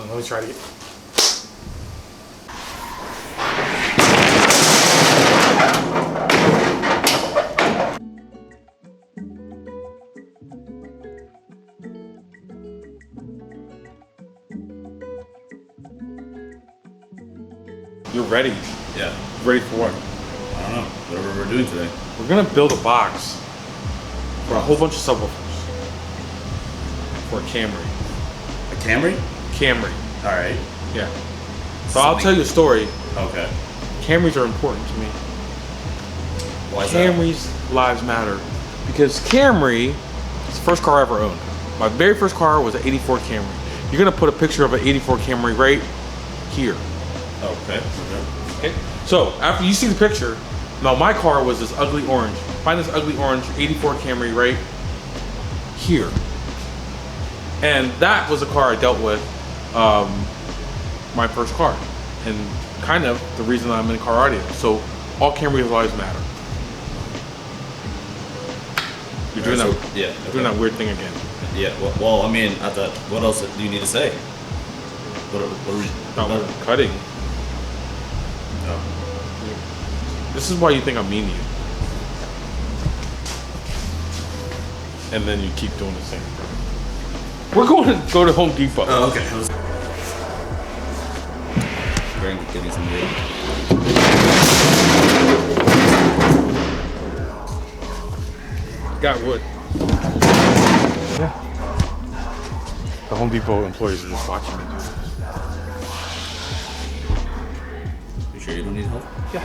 Let me try to get. You're ready. Yeah. Ready for what? I don't know. Whatever we're doing today. We're gonna build a box for a whole bunch of subwoofers for a Camry. A Camry? Camry. All right. Yeah. So I'll tell you a story. Okay. Camrys are important to me. Why is that? Camrys lives matter because Camry is the first car I ever owned. My very first car was an '84 Camry. You're gonna put a picture of an '84 Camry right here. Okay. Okay. So after you see the picture, now my car was this ugly orange. Find this ugly orange '84 Camry right here. And that was the car I dealt with, my first car. And kind of the reason I'm in car audio. So all Camry lives matter. You're doing that. Yeah. You're doing that weird thing again. Yeah. Well, I mean, I thought, what else do you need to say? What are we? We're cutting. Oh. This is why you think I'm mean to you. And then you keep doing the same thing. We're going to go to Home Depot. Oh, okay. We're getting some wood. Got wood. Yeah. The Home Depot employees are just watching me do this. You sure you don't need help? Yeah.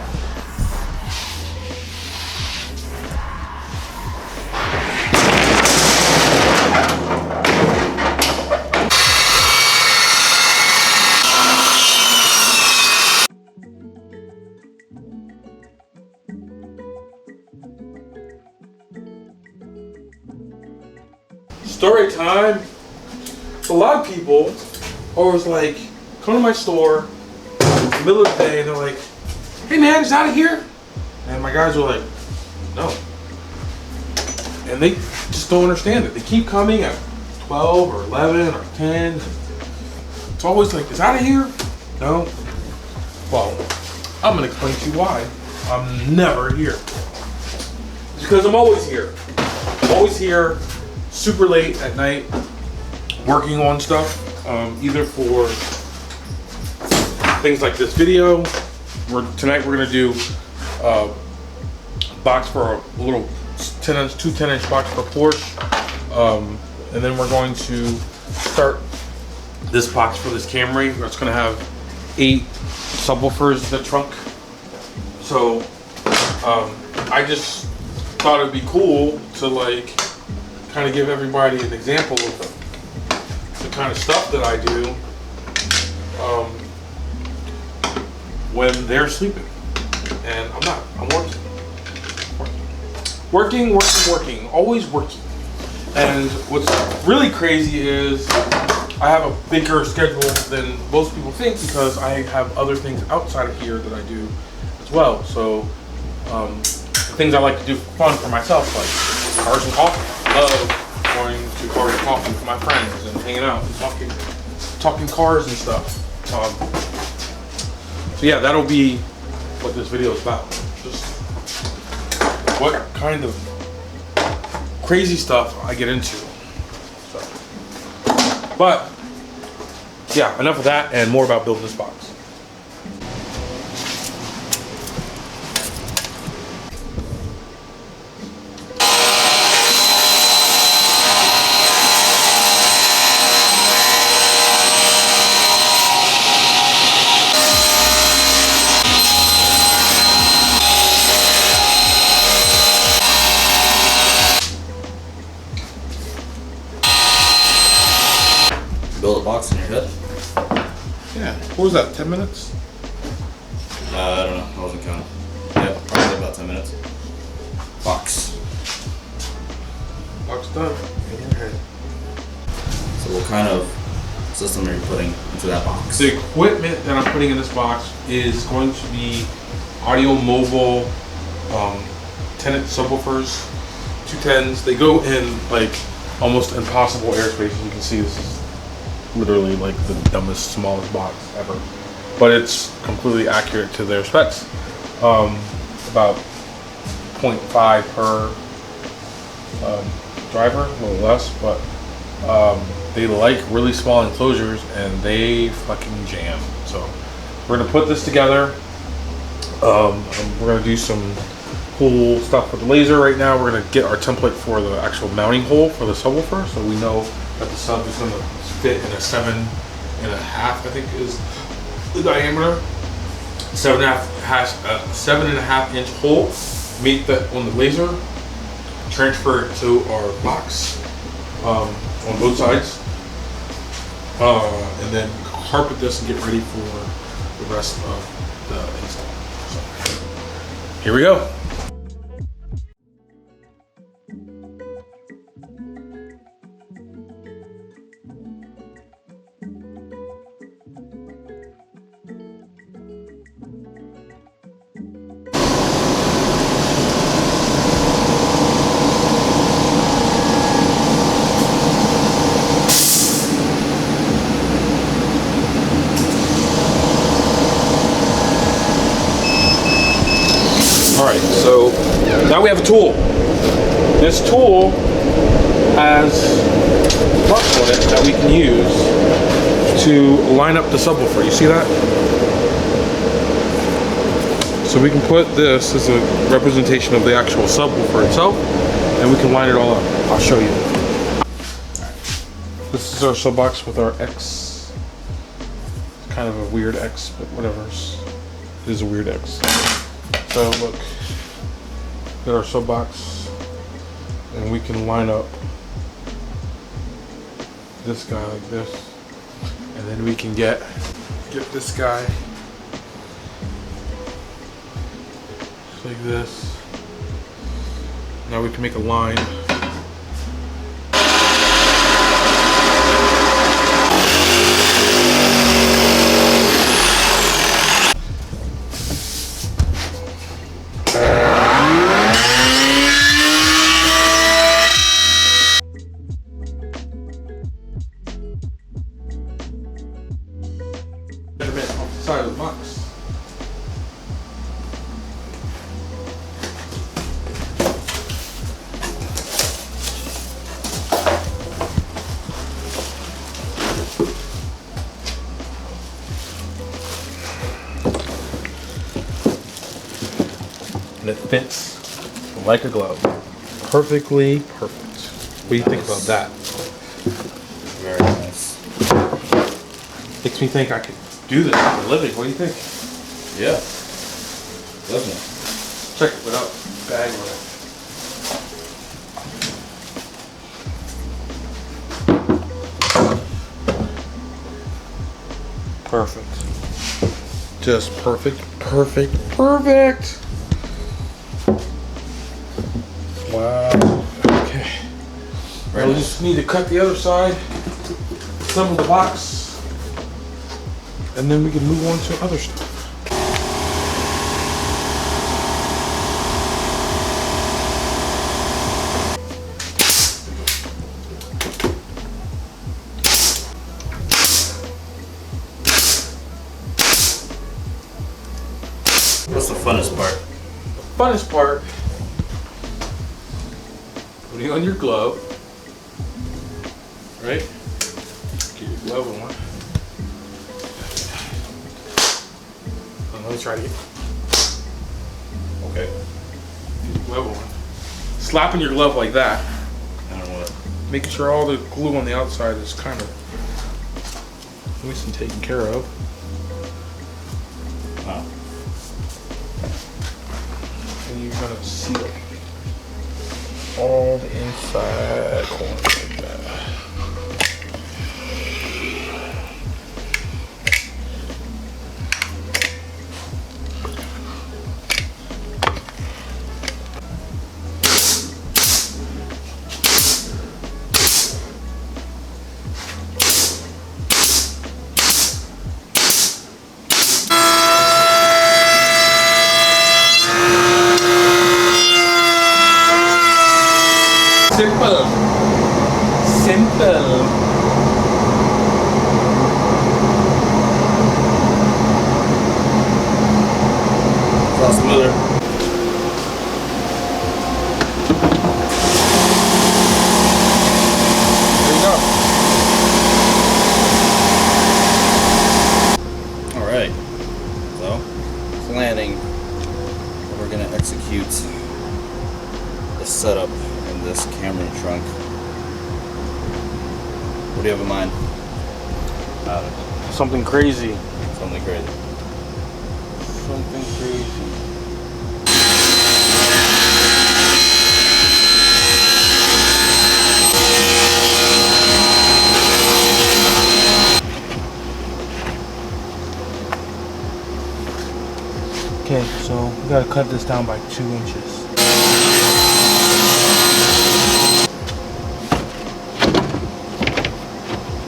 Story time. A lot of people always like come to my store in the middle of the day and they're like, "Hey man, is out of here?" And my guys are like, "No." And they just don't understand it. They keep coming at 12 or 11 or 10. It's always like, "Is out of here?" No. Well, I'm gonna explain to you why I'm never here. It's because I'm always here. I'm always here. Super late at night, working on stuff, either for things like this video. Tonight we're gonna do a box for a little 10-inch, two 10-inch box for Porsche, and then we're going to start this box for this Camry. It's gonna have 8 subwoofers in the trunk. So I just thought it'd be cool to like kind of give everybody an example of the kind of stuff that I do when they're sleeping. And I'm not, I'm working, always working. And what's really crazy is I have a bigger schedule than most people think because I have other things outside of here that I do as well. So the things I like to do for fun for myself, like cars and coffee. I love going to cars and coffee with my friends and hanging out and talking cars and stuff. So yeah, that'll be what this video is about. Just what kind of crazy stuff I get into. So, but yeah, enough of that and more about building this box. Build a box in your head? Yeah. What was that, 10 minutes? I don't know. I wasn't counting. Yeah, probably about 10 minutes. Box. Box done. In your head. So what kind of system are you putting into that box? The equipment that I'm putting in this box is going to be audio mobile 10-inch subwoofers, 210s. They go in like almost impossible airspace. As you can see, this is literally like the dumbest, smallest box ever. But it's completely accurate to their specs. About 0.5 per driver, a little less, but they like really small enclosures and they fucking jam. So we're gonna put this together. We're gonna do some cool stuff with the laser right now. We're gonna get our template for the actual mounting hole for the subwoofer, so we know that the sub is gonna fit in a 7.5, I think is the diameter. 7.5 inch hole. Meet that on the laser. Transfer it to our box on both sides, and then carpet this and get ready for the rest of the install. So, here we go. Alright, so now we have a tool. This tool has parts on it that we can use to line up the subwoofer. You see that? So we can put this as a representation of the actual subwoofer itself, and we can line it all up. I'll show you. This is our sub box with our X. It's kind of a weird X, but whatever. It is a weird X. So look, get our sub box, and we can line up this guy like this, and then we can get this guy just like this. Now we can make a line. Off the side of the box. And it fits like a glove. Perfectly perfect. What do you think about that? Very nice. Makes me think I could do this for a living. What do you think? Yeah. Definitely. Check it without bag on it. Perfect. Just perfect, perfect, perfect. Wow. Okay. Now we just need to cut the other side, assemble the box, and then we can move on to other stuff. What's the funnest part? The funnest part, putting on your glove, right? Get your glove on. Let me try it again. Okay. Get your glove on. Slapping your glove like that. I don't know what. Making sure all the glue on the outside is kind of nice and taken care of. Wow. And you're gonna seal all the inside corners like that. Simple. Simple. Something crazy. Something crazy. Something crazy. Okay, so we gotta cut this down by 2 inches.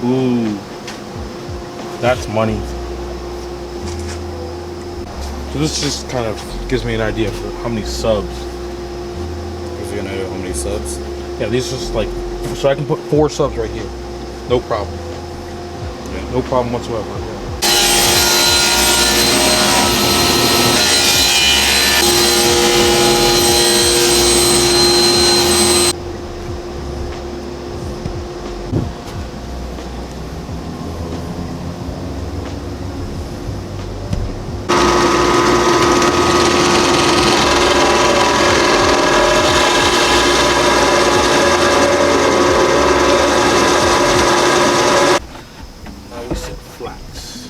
Ooh, that's money. So this just kind of gives me an idea for how many subs. Gives you an idea of how many subs? Yeah, these are just like, so I can put 4 subs right here. No problem. Yeah. No problem whatsoever. Yeah. Flats.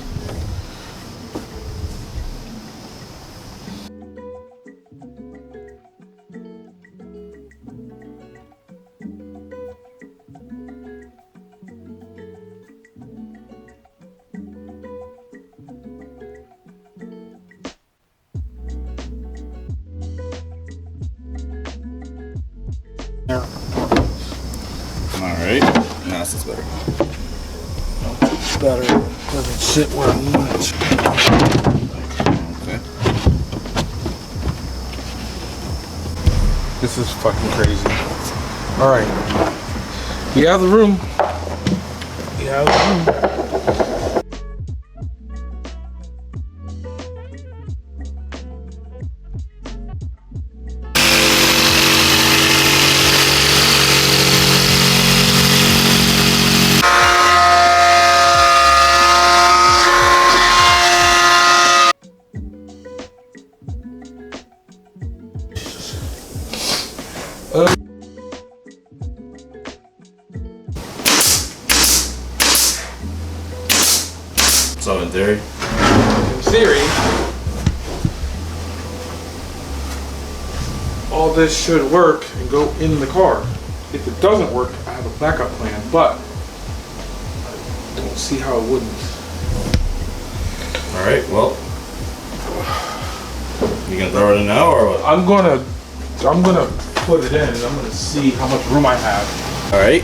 Alright. Now this is better. Better doesn't sit where I want it. Okay. This is fucking crazy. All right, we have the room. We have the room. So in theory? In theory, all this should work and go in the car. If it doesn't work, I have a backup plan, but I don't see how it wouldn't. Alright, well. You gonna throw it in now or what? I'm gonna put it in and I'm gonna see how much room I have. Alright.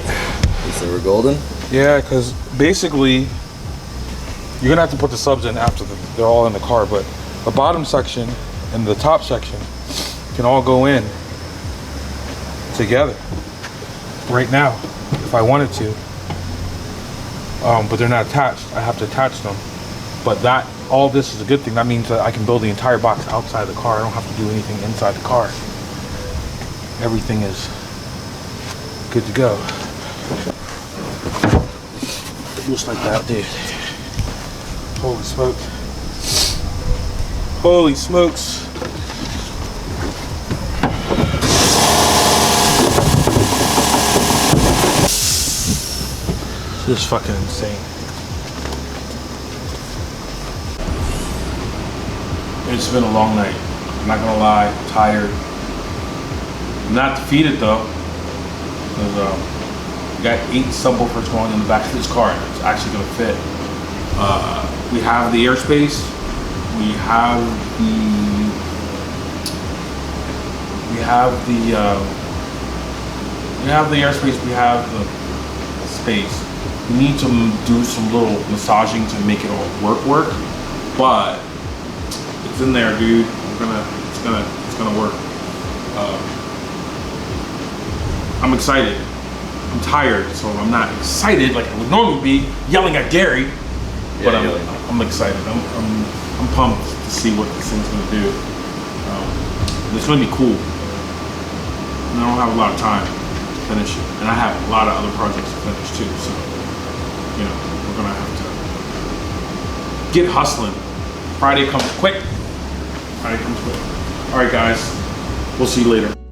You said we're golden? Yeah, because basically you're gonna have to put the subs in after they're all in the car, but the bottom section and the top section can all go in together right now if I wanted to. But they're not attached. I have to attach them. But all this is a good thing. That means that I can build the entire box outside the car. I don't have to do anything inside the car. Everything is good to go. Just like that, dude. Holy smoke. Holy smokes. This is fucking insane. It's been a long night. I'm not gonna lie, I'm tired. I'm not defeated though. Because we got 8 subwoofers going in the back of this car and it's actually gonna fit. We have the airspace. We have the airspace. We have the space. We need to do some little massaging to make it all work. But it's in there, dude. It's gonna work. I'm excited. I'm tired, so I'm not excited like I would normally be yelling at Gary. But I'm excited. I'm pumped to see what this thing's gonna do. It's gonna be cool. And I don't have a lot of time to finish it, and I have a lot of other projects to finish too. So you know, we're gonna have to get hustling. Friday comes quick. All right, guys. We'll see you later.